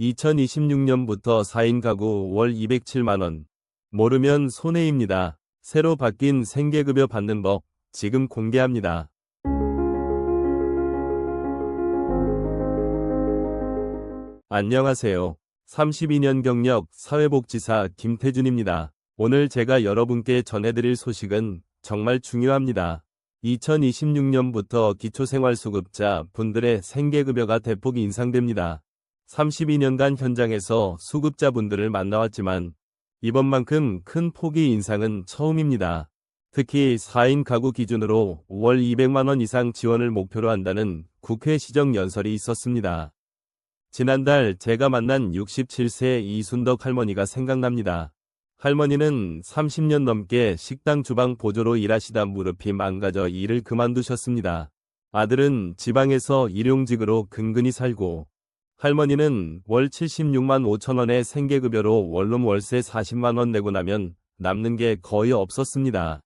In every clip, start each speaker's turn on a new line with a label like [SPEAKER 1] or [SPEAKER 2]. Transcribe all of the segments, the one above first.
[SPEAKER 1] 2026년부터 4인 가구 월 207만원. 모르면 손해입니다. 새로 바뀐 생계급여 받는 법 지금 공개합니다. 안녕하세요. 32년 경력 사회복지사 김태준입니다. 오늘 제가 여러분께 전해드릴 소식은 정말 중요합니다. 2026년부터 기초생활수급자 분들의 생계급여가 대폭 인상됩니다. 32년간 현장에서 수급자분들을 만나왔지만 이번만큼 큰 폭의 인상은 처음입니다. 특히 4인 가구 기준으로 월 200만원 이상 지원을 목표로 한다는 국회 시정연설이 있었습니다. 지난달 제가 만난 67세 이순덕 할머니가 생각납니다. 할머니는 30년 넘게 식당 주방 보조로 일하시다 무릎이 망가져 일을 그만두셨습니다. 아들은 지방에서 일용직으로 근근히 살고 할머니는 월 76만 5천원의 생계급여로 원룸 월세 40만원 내고 나면 남는 게 거의 없었습니다.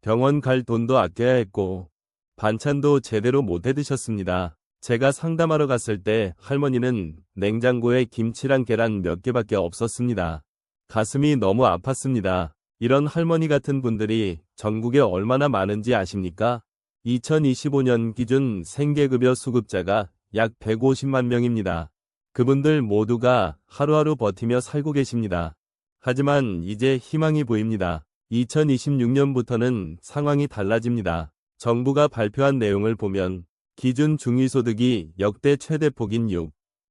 [SPEAKER 1] 병원 갈 돈도 아껴야 했고 반찬도 제대로 못 해드셨습니다. 제가 상담하러 갔을 때 할머니는 냉장고에 김치랑 계란 몇 개밖에 없었습니다. 가슴이 너무 아팠습니다. 이런 할머니 같은 분들이 전국에 얼마나 많은지 아십니까? 2025년 기준 생계급여 수급자가 약 150만 명입니다. 그분들 모두가 하루하루 버티며 살고 계십니다. 하지만 이제 희망이 보입니다. 2026년부터는 상황이 달라집니다. 정부가 발표한 내용을 보면 기준 중위소득이 역대 최대폭인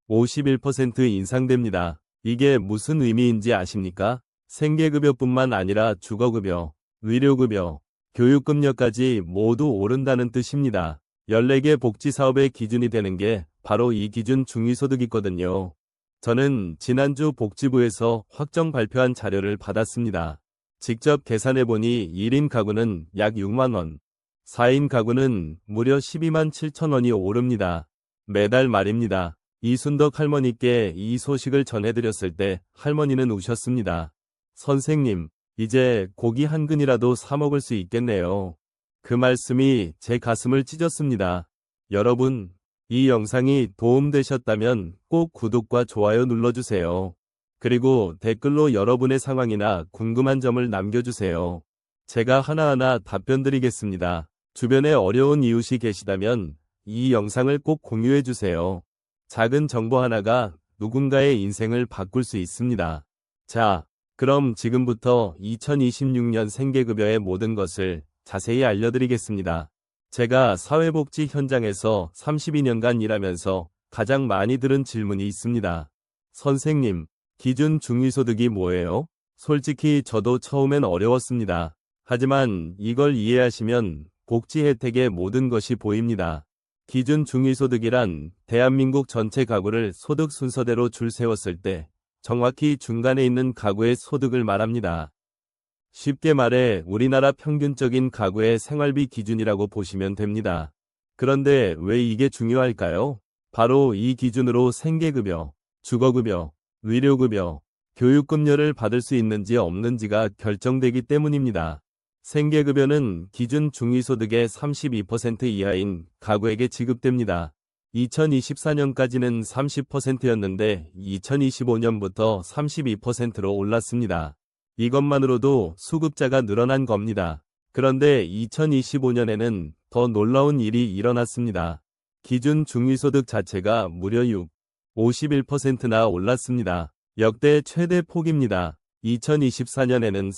[SPEAKER 1] 51% 인상됩니다. 이게 무슨 의미인지 아십니까? 생계급여뿐만 아니라 주거급여, 의료급여, 교육급여까지 모두 오른다는 뜻입니다. 14개 복지사업의 기준이 되는 게 바로 이 기준 중위소득이거든요. 저는 지난주 복지부에서 확정 발표한 자료를 받았습니다. 직접 계산해보니 1인 가구는 약 6만원, 4인 가구는 무려 12만 7천원이 오릅니다. 매달 말입니다. 이순덕 할머니께 이 소식을 전해드렸을 때 할머니는 우셨습니다. 선생님, 이제 고기 한 근이라도 사 먹을 수 있겠네요. 그 말씀이 제 가슴을 찢었습니다. 여러분, 이 영상이 도움되셨다면 꼭 구독과 좋아요 눌러주세요. 그리고 댓글로 여러분의 상황이나 궁금한 점을 남겨주세요. 제가 하나하나 답변드리겠습니다. 주변에 어려운 이웃이 계시다면 이 영상을 꼭 공유해주세요. 작은 정보 하나가 누군가의 인생을 바꿀 수 있습니다. 자, 그럼 지금부터 2026년 생계급여의 모든 것을 자세히 알려드리겠습니다. 제가 사회복지 현장에서 32년간 일하면서 가장 많이 들은 질문이 있습니다. 선생님, 기준 중위소득이 뭐예요? 솔직히 저도 처음엔 어려웠습니다. 하지만 이걸 이해하시면 복지 혜택의 모든 것이 보입니다. 기준 중위소득이란 대한민국 전체 가구를 소득 순서대로 줄 세웠을 때 정확히 중간에 있는 가구의 소득을 말합니다. 쉽게 말해 우리나라 평균적인 가구의 생활비 기준이라고 보시면 됩니다. 그런데 왜 이게 중요할까요? 바로 이 기준으로 생계급여, 주거급여, 의료급여, 교육급여를 받을 수 있는지 없는지가 결정되기 때문입니다. 생계급여는 기준 중위소득의 32% 이하인 가구에게 지급됩니다. 2024년까지는 30%였는데 2025년부터 32%로 올랐습니다. 이것만으로도 수급자가 늘어난 겁니다. 그런데 2025년에는 더 놀라운 일이 일어났습니다. 기준 중위소득 자체가 무려 51%나 올랐습니다. 역대 최대 폭입니다. 2024년에는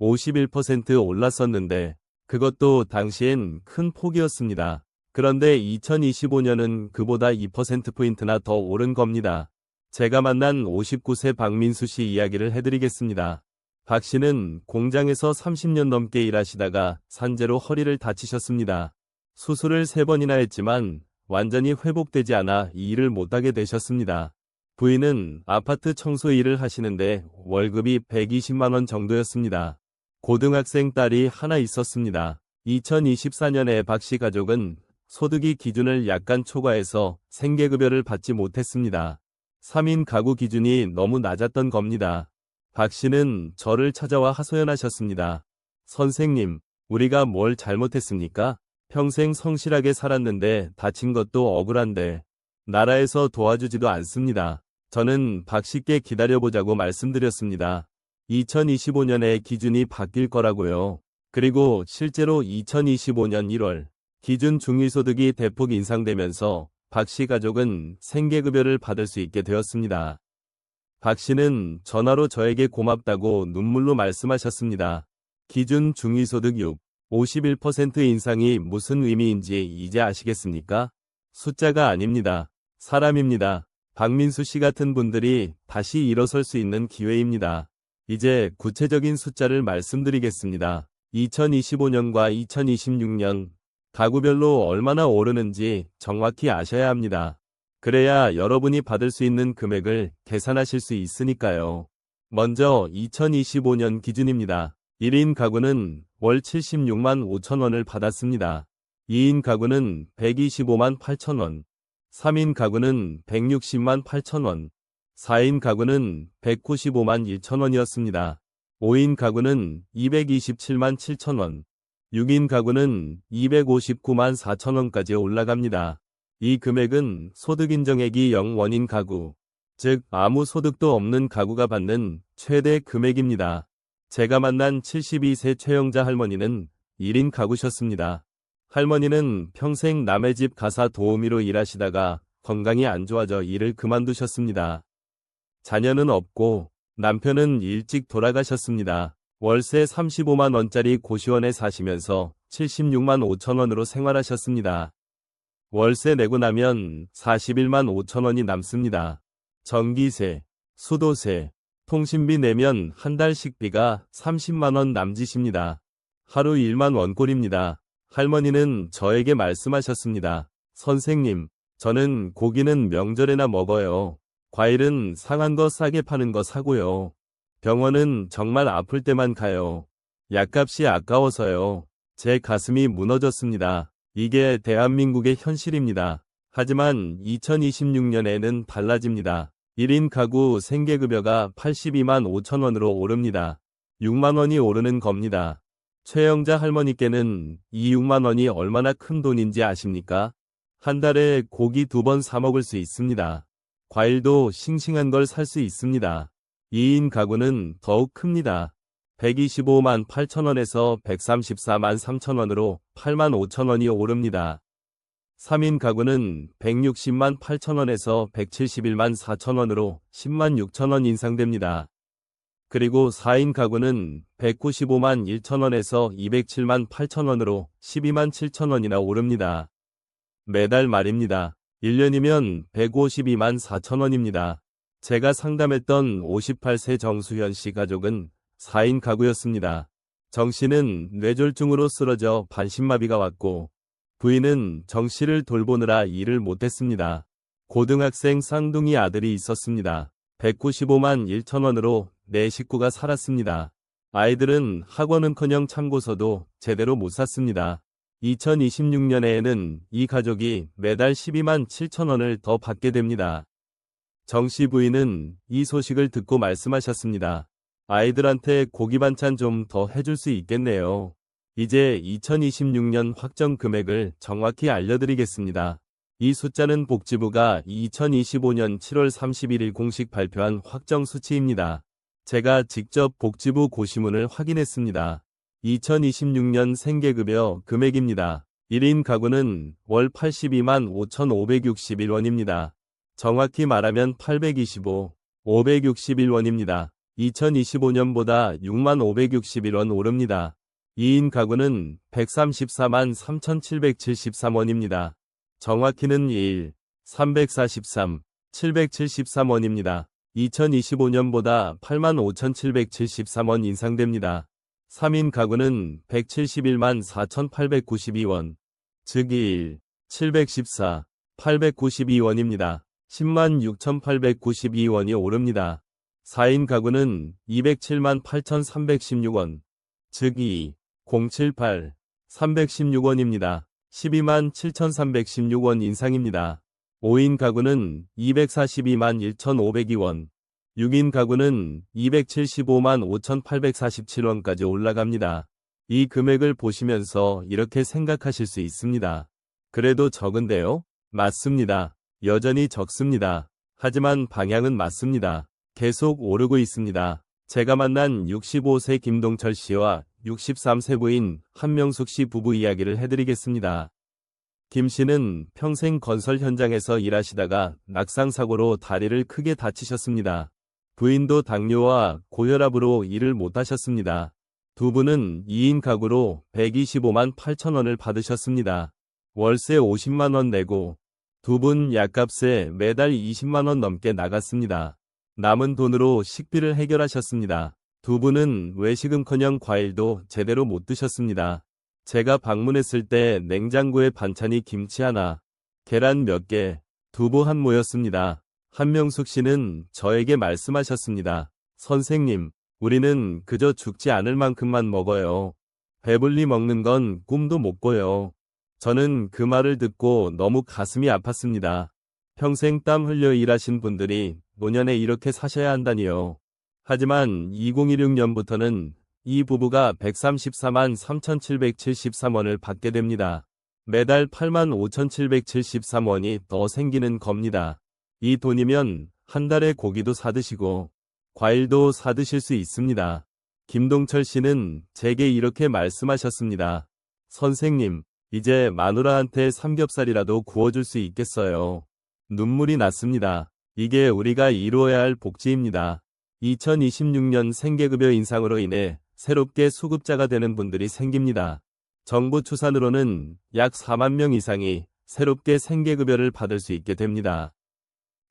[SPEAKER 1] 51% 올랐었는데 그것도 당시엔 큰 폭이었습니다. 그런데 2025년은 그보다 2%포인트나 더 오른 겁니다. 제가 만난 59세 박민수 씨 이야기를 해드리겠습니다. 박 씨는 공장에서 30년 넘게 일하시다가 산재로 허리를 다치셨습니다. 수술을 3번이나 했지만 완전히 회복되지 않아 이 일을 못하게 되셨습니다. 부인은 아파트 청소 일을 하시는데 월급이 120만원 정도였습니다. 고등학생 딸이 하나 있었습니다. 2024년에 박 씨 가족은 소득이 기준을 약간 초과해서 생계급여를 받지 못했습니다. 3인 가구 기준이 너무 낮았던 겁니다. 박 씨는 저를 찾아와 하소연하셨습니다. 선생님, 우리가 뭘 잘못했습니까? 평생 성실하게 살았는데 다친 것도 억울한데 나라에서 도와주지도 않습니다. 저는 박 씨께 기다려보자고 말씀드렸습니다. 2025년에 기준이 바뀔 거라고요. 그리고 실제로 2025년 1월 기준 중위소득이 대폭 인상되면서 박 씨 가족은 생계급여를 받을 수 있게 되었습니다. 박 씨는 전화로 저에게 고맙다고 눈물로 말씀하셨습니다. 기준 중위소득 51% 인상이 무슨 의미인지 이제 아시겠습니까? 숫자가 아닙니다. 사람입니다. 박민수 씨 같은 분들이 다시 일어설 수 있는 기회입니다. 이제 구체적인 숫자를 말씀드리겠습니다. 2025년과 2026년 가구별로 얼마나 오르는지 정확히 아셔야 합니다. 그래야 여러분이 받을 수 있는 금액을 계산하실 수 있으니까요. 먼저 2025년 기준입니다. 1인 가구는 월 76만 5천 원을 받았습니다. 2인 가구는 125만 8천 원, 3인 가구는 160만 8천 원, 4인 가구는 195만 1천 원이었습니다. 5인 가구는 227만 7천 원, 6인 가구는 259만 4천 원까지 올라갑니다. 이 금액은 소득인정액이 0원인 가구, 즉 아무 소득도 없는 가구가 받는 최대 금액입니다. 제가 만난 72세 최영자 할머니는 1인 가구셨습니다. 할머니는 평생 남의 집 가사 도우미로 일하시다가 건강이 안 좋아져 일을 그만두셨습니다. 자녀는 없고 남편은 일찍 돌아가셨습니다. 월세 35만 원짜리 고시원에 사시면서 76만 5천 원으로 생활하셨습니다. 월세 내고 나면 41만 5천 원이 남습니다. 전기세, 수도세, 통신비 내면 한 달 식비가 30만 원 남짓입니다. 하루 1만 원꼴입니다. 할머니는 저에게 말씀하셨습니다. 선생님, 저는 고기는 명절에나 먹어요. 과일은 상한 거 싸게 파는 거 사고요. 병원은 정말 아플 때만 가요. 약값이 아까워서요. 제 가슴이 무너졌습니다. 이게 대한민국의 현실입니다. 하지만 2026년에는 달라집니다. 1인 가구 생계급여가 82만 5천 원으로 오릅니다. 6만 원이 오르는 겁니다. 최영자 할머니께는 이 6만 원이 얼마나 큰 돈인지 아십니까? 한 달에 고기 2번 사 먹을 수 있습니다. 과일도 싱싱한 걸 살 수 있습니다. 2인 가구는 더욱 큽니다. 125만 8천 원에서 134만 3천 원으로 8만 5천 원이 오릅니다. 3인 가구는 160만 8천 원에서 171만 4천 원으로 10만 6천 원 인상됩니다. 그리고 4인 가구는 195만 1천 원에서 207만 8천 원으로 12만 7천 원이나 오릅니다. 매달 말입니다. 1년이면 152만 4천 원입니다. 제가 상담했던 58세 정수현 씨 가족은 4인 가구였습니다. 정 씨는 뇌졸중으로 쓰러져 반신마비가 왔고 부인은 정 씨를 돌보느라 일을 못했습니다. 고등학생 쌍둥이 아들이 있었습니다. 195만 1천 원으로 네 식구가 살았습니다. 아이들은 학원은커녕 참고서도 제대로 못 샀습니다. 2026년에는 이 가족이 매달 12만 7천 원을 더 받게 됩니다. 정 씨 부인은 이 소식을 듣고 말씀하셨습니다. 아이들한테 고기 반찬 좀 더 해줄 수 있겠네요. 이제 2026년 확정 금액을 정확히 알려드리겠습니다. 이 숫자는 복지부가 2025년 7월 31일 공식 발표한 확정 수치입니다. 제가 직접 복지부 고시문을 확인했습니다. 2026년 생계급여 금액입니다. 1인 가구는 월 82만 5,561원입니다. 정확히 말하면 561원입니다. 2025년보다 6만 561원 오릅니다. 2인 가구는 134만 3,773원입니다. 정확히는 773원입니다. 2025년보다 8만 5,773원 인상됩니다. 3인 가구는 171만 4,892원, 즉 892원입니다. 10만 6,892원이 오릅니다. 4인 가구는 207만 8,316원, 즉 316원입니다. 12만 7,316원 인상입니다. 5인 가구는 242만 1,502원, 6인 가구는 275만 5,847원까지 올라갑니다. 이 금액을 보시면서 이렇게 생각하실 수 있습니다. 그래도 적은데요? 맞습니다. 여전히 적습니다. 하지만 방향은 맞습니다. 계속 오르고 있습니다. 제가 만난 65세 김동철 씨와 63세 부인 한명숙 씨 부부 이야기를 해드리겠습니다. 김 씨는 평생 건설 현장에서 일하시다가 낙상사고로 다리를 크게 다치셨습니다. 부인도 당뇨와 고혈압으로 일을 못하셨습니다. 두 분은 2인 가구로 125만 8천 원을 받으셨습니다. 월세 50만 원 내고 두 분 약값에 매달 20만 원 넘게 나갔습니다. 남은 돈으로 식비를 해결하셨습니다. 두 분은 외식은커녕 과일도 제대로 못 드셨습니다. 제가 방문했을 때 냉장고에 반찬이 김치 하나, 계란 몇 개, 두부 한 모였습니다. 한명숙 씨는 저에게 말씀하셨습니다. 선생님, 우리는 그저 죽지 않을 만큼만 먹어요. 배불리 먹는 건 꿈도 못 꿔요. 저는 그 말을 듣고 너무 가슴이 아팠습니다. 평생 땀 흘려 일하신 분들이 노년에 이렇게 사셔야 한다니요. 하지만 2016년부터는 이 부부가 134만 3,773원을 받게 됩니다. 매달 8만 5,773원이 더 생기는 겁니다. 이 돈이면 한 달에 고기도 사드시고 과일도 사드실 수 있습니다. 김동철 씨는 제게 이렇게 말씀하셨습니다. 선생님, 이제 마누라한테 삼겹살이라도 구워줄 수 있겠어요. 눈물이 났습니다. 이게 우리가 이루어야 할 복지입니다. 2026년 생계급여 인상으로 인해 새롭게 수급자가 되는 분들이 생깁니다. 정부 추산으로는 약 4만 명 이상이 새롭게 생계급여를 받을 수 있게 됩니다.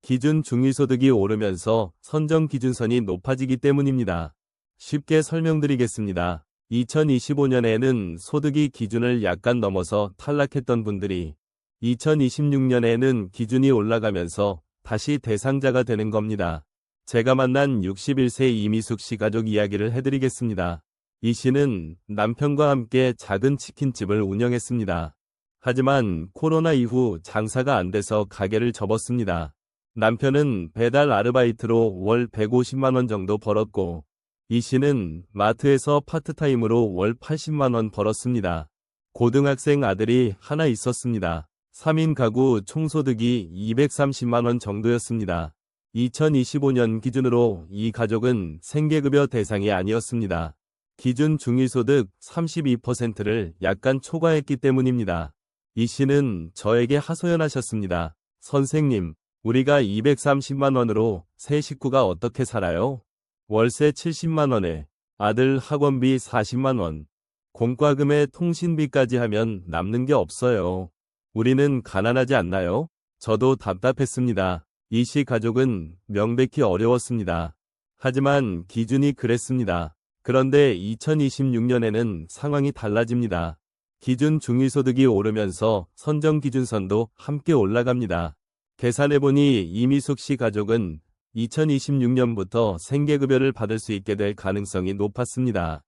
[SPEAKER 1] 기준 중위소득이 오르면서 선정 기준선이 높아지기 때문입니다. 쉽게 설명드리겠습니다. 2025년에는 소득이 기준을 약간 넘어서 탈락했던 분들이 2026년에는 기준이 올라가면서 다시 대상자가 되는 겁니다. 제가 만난 61세 이미숙 씨 가족 이야기를 해드리겠습니다. 이 씨는 남편과 함께 작은 치킨집을 운영했습니다. 하지만 코로나 이후 장사가 안 돼서 가게를 접었습니다. 남편은 배달 아르바이트로 월 150만 원 정도 벌었고 이 씨는 마트에서 파트타임으로 월 80만 원 벌었습니다. 고등학생 아들이 하나 있었습니다. 3인 가구 총소득이 230만 원 정도였습니다. 2025년 기준으로 이 가족은 생계급여 대상이 아니었습니다. 기준 중위소득 32%를 약간 초과했기 때문입니다. 이 씨는 저에게 하소연하셨습니다. 선생님, 우리가 230만 원으로 세 식구가 어떻게 살아요? 월세 70만 원에 아들 학원비 40만 원, 공과금에 통신비까지 하면 남는 게 없어요. 우리는 가난하지 않나요? 저도 답답했습니다. 이 씨 가족은 명백히 어려웠습니다. 하지만 기준이 그랬습니다. 그런데 2026년에는 상황이 달라집니다. 기준 중위소득이 오르면서 선정기준선도 함께 올라갑니다. 계산해보니 이미숙 씨 가족은 2026년부터 생계급여를 받을 수 있게 될 가능성이 높았습니다.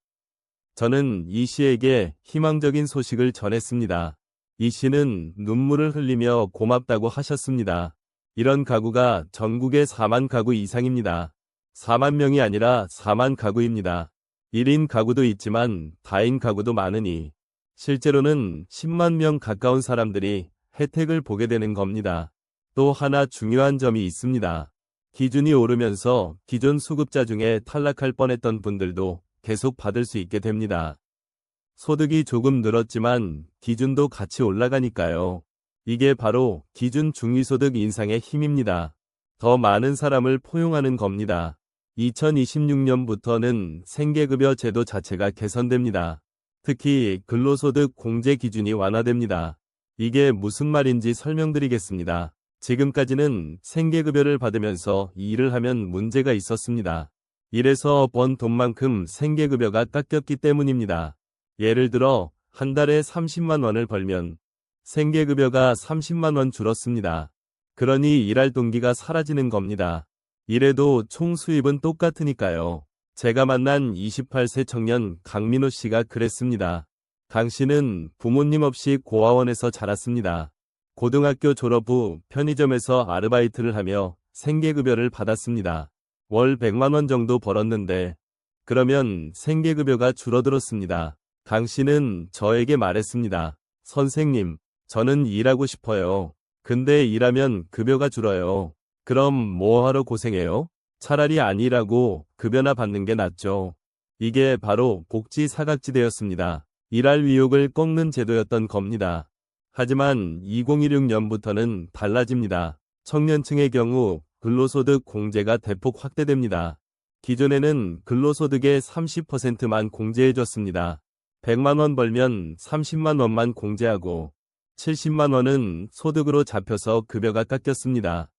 [SPEAKER 1] 저는 이 씨에게 희망적인 소식을 전했습니다. 이 씨는 눈물을 흘리며 고맙다고 하셨습니다. 이런 가구가 전국에 4만 가구 이상입니다. 4만 명이 아니라 4만 가구입니다. 1인 가구도 있지만 다인 가구도 많으니 실제로는 10만 명 가까운 사람들이 혜택을 보게 되는 겁니다. 또 하나 중요한 점이 있습니다. 기준이 오르면서 기존 수급자 중에 탈락할 뻔했던 분들도 계속 받을 수 있게 됩니다. 소득이 조금 늘었지만 기준도 같이 올라가니까요. 이게 바로 기준 중위소득 인상의 힘입니다. 더 많은 사람을 포용하는 겁니다. 2026년부터는 생계급여 제도 자체가 개선됩니다. 특히 근로소득 공제 기준이 완화됩니다. 이게 무슨 말인지 설명드리겠습니다. 지금까지는 생계급여를 받으면서 일을 하면 문제가 있었습니다. 일해서 번 돈만큼 생계급여가 깎였기 때문입니다. 예를 들어 한 달에 30만 원을 벌면 생계급여가 30만 원 줄었습니다. 그러니 일할 동기가 사라지는 겁니다. 이래도 총 수입은 똑같으니까요. 제가 만난 28세 청년 강민호 씨가 그랬습니다. 강 씨는 부모님 없이 고아원에서 자랐습니다. 고등학교 졸업 후 편의점에서 아르바이트를 하며 생계급여를 받았습니다. 월 100만 원 정도 벌었는데 그러면 생계급여가 줄어들었습니다. 강 씨는 저에게 말했습니다. 선생님, 저는 일하고 싶어요. 근데 일하면 급여가 줄어요. 그럼 뭐하러 고생해요? 차라리 안 일하고 급여나 받는 게 낫죠. 이게 바로 복지 사각지대였습니다. 일할 의욕을 꺾는 제도였던 겁니다. 하지만 2016년부터는 달라집니다. 청년층의 경우 근로소득 공제가 대폭 확대됩니다. 기존에는 근로소득의 30%만 공제해줬습니다. 100만 원 벌면 30만 원만 공제하고 70만 원은 소득으로 잡혀서 급여가 깎였습니다.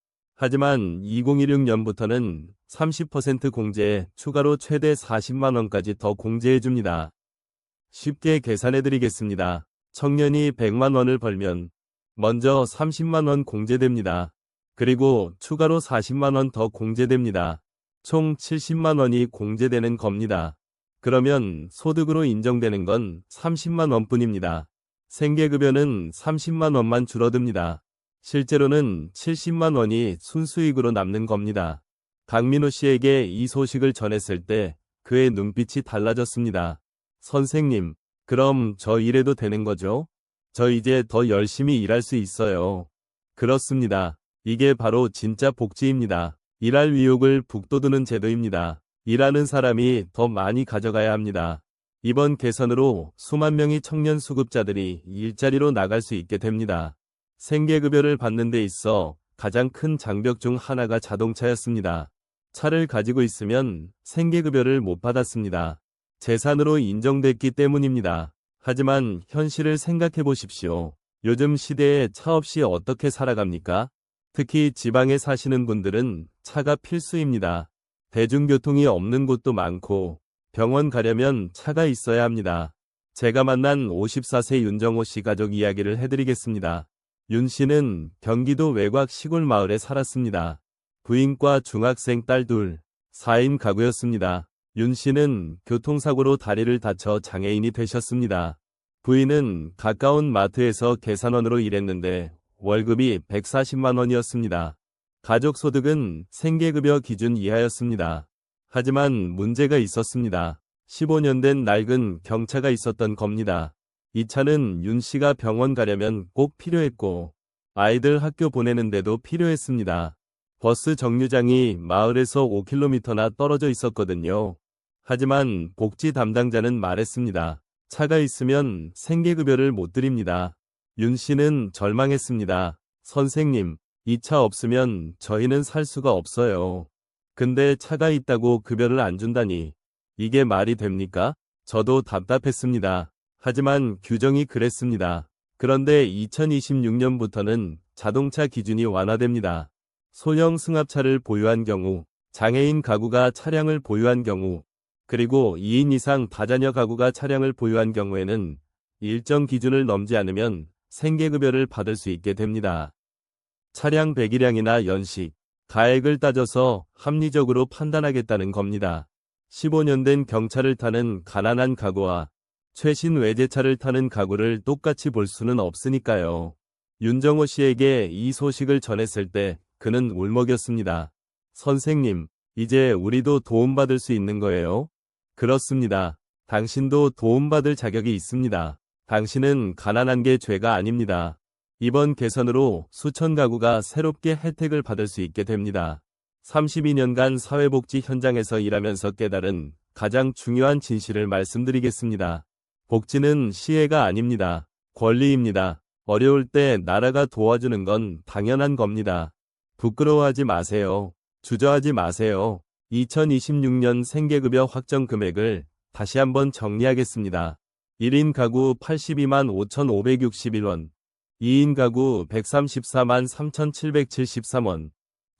[SPEAKER 1] 하지만 2016년부터는 30% 공제에 추가로 최대 40만 원까지 더 공제해줍니다. 쉽게 계산해드리겠습니다. 청년이 100만 원을 벌면 먼저 30만 원 공제됩니다. 그리고 추가로 40만 원 더 공제됩니다. 총 70만 원이 공제되는 겁니다. 그러면 소득으로 인정되는 건 30만 원뿐입니다. 생계급여는 30만 원만 줄어듭니다. 실제로는 70만 원이 순수익으로 남는 겁니다. 강민호 씨에게 이 소식을 전했을 때 그의 눈빛이 달라졌습니다. 선생님, 그럼 저 일해도 되는 거죠? 저 이제 더 열심히 일할 수 있어요. 그렇습니다. 이게 바로 진짜 복지입니다. 일할 의욕을 북돋우는 제도입니다. 일하는 사람이 더 많이 가져가야 합니다. 이번 개선으로 수만 명의 청년 수급자들이 일자리로 나갈 수 있게 됩니다. 생계급여를 받는 데 있어 가장 큰 장벽 중 하나가 자동차였습니다. 차를 가지고 있으면 생계급여를 못 받았습니다. 재산으로 인정됐기 때문입니다. 하지만 현실을 생각해 보십시오. 요즘 시대에 차 없이 어떻게 살아갑니까? 특히 지방에 사시는 분들은 차가 필수입니다. 대중교통이 없는 곳도 많고 병원 가려면 차가 있어야 합니다. 제가 만난 54세 윤정호 씨 가족 이야기를 해드리겠습니다. 윤 씨는 경기도 외곽 시골 마을에 살았습니다. 부인과 중학생 딸 둘, 4인 가구였습니다. 윤 씨는 교통사고로 다리를 다쳐 장애인이 되셨습니다. 부인은 가까운 마트에서 계산원으로 일했는데 월급이 140만 원이었습니다. 가족 소득은 생계급여 기준 이하였습니다. 하지만 문제가 있었습니다. 15년 된 낡은 경차가 있었던 겁니다. 이 차는 윤 씨가 병원 가려면 꼭 필요했고 아이들 학교 보내는데도 필요했습니다. 버스 정류장이 마을에서 5km나 떨어져 있었거든요. 하지만 복지 담당자는 말했습니다. 차가 있으면 생계급여를 못 드립니다. 윤 씨는 절망했습니다. 선생님, 이 차 없으면 저희는 살 수가 없어요. 근데 차가 있다고 급여를 안 준다니 이게 말이 됩니까? 저도 답답했습니다. 하지만 규정이 그랬습니다. 그런데 2026년부터는 자동차 기준이 완화됩니다. 소형 승합차를 보유한 경우, 장애인 가구가 차량을 보유한 경우, 그리고 2인 이상 다자녀 가구가 차량을 보유한 경우에는 일정 기준을 넘지 않으면 생계급여를 받을 수 있게 됩니다. 차량 배기량이나 연식, 가액을 따져서 합리적으로 판단하겠다는 겁니다. 15년 된 경차를 타는 가난한 가구와 최신 외제차를 타는 가구를 똑같이 볼 수는 없으니까요. 윤정호 씨에게 이 소식을 전했을 때 그는 울먹였습니다. 선생님, 이제 우리도 도움받을 수 있는 거예요? 그렇습니다. 당신도 도움받을 자격이 있습니다. 당신은 가난한 게 죄가 아닙니다. 이번 개선으로 수천 가구가 새롭게 혜택을 받을 수 있게 됩니다. 32년간 사회복지 현장에서 일하면서 깨달은 가장 중요한 진실을 말씀드리겠습니다. 복지는 시혜가 아닙니다. 권리입니다. 어려울 때 나라가 도와주는 건 당연한 겁니다. 부끄러워하지 마세요. 주저하지 마세요. 2026년 생계급여 확정 금액을 다시 한번 정리하겠습니다. 1인 가구 82만 5,561원, 2인 가구 134만 3,773원,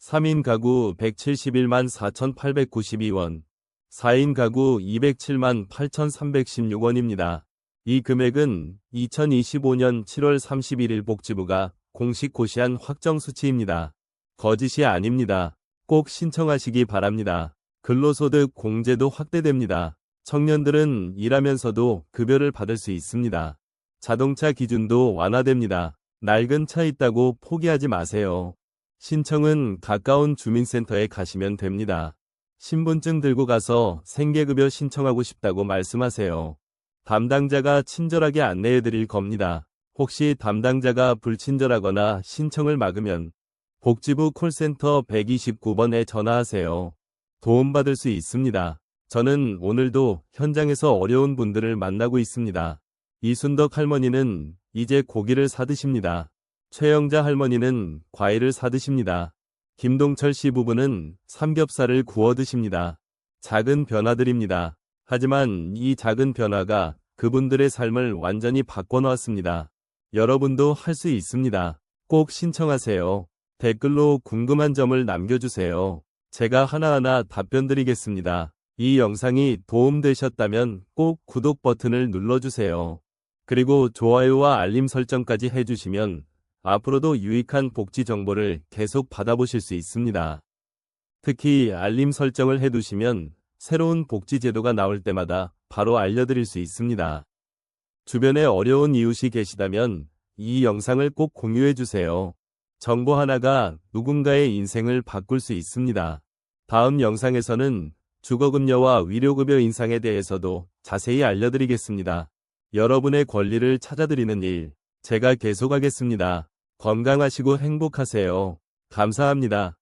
[SPEAKER 1] 3인 가구 171만 4,892원, 4인 가구 207만 8,316원입니다. 이 금액은 2025년 7월 31일 복지부가 공식 고시한 확정 수치입니다. 거짓이 아닙니다. 꼭 신청하시기 바랍니다. 근로소득 공제도 확대됩니다. 청년들은 일하면서도 급여를 받을 수 있습니다. 자동차 기준도 완화됩니다. 낡은 차 있다고 포기하지 마세요. 신청은 가까운 주민센터에 가시면 됩니다. 신분증 들고 가서 생계급여 신청하고 싶다고 말씀하세요. 담당자가 친절하게 안내해 드릴 겁니다. 혹시 담당자가 불친절하거나 신청을 막으면 복지부 콜센터 129번에 전화하세요. 도움받을 수 있습니다. 저는 오늘도 현장에서 어려운 분들을 만나고 있습니다. 이순덕 할머니는 이제 고기를 사드십니다. 최영자 할머니는 과일을 사드십니다. 김동철 씨 부부는 삼겹살을 구워 드십니다. 작은 변화들입니다. 하지만 이 작은 변화가 그분들의 삶을 완전히 바꿔놓았습니다. 여러분도 할 수 있습니다. 꼭 신청하세요. 댓글로 궁금한 점을 남겨주세요. 제가 하나하나 답변 드리겠습니다. 이 영상이 도움되셨다면 꼭 구독 버튼을 눌러주세요. 그리고 좋아요와 알림 설정까지 해주시면 앞으로도 유익한 복지 정보를 계속 받아보실 수 있습니다. 특히 알림 설정을 해두시면 새로운 복지 제도가 나올 때마다 바로 알려드릴 수 있습니다. 주변에 어려운 이웃이 계시다면 이 영상을 꼭 공유해주세요. 정보 하나가 누군가의 인생을 바꿀 수 있습니다. 다음 영상에서는 주거급여와 위료급여 인상에 대해서도 자세히 알려드리겠습니다. 여러분의 권리를 찾아드리는 일, 제가 계속하겠습니다. 건강하시고 행복하세요. 감사합니다.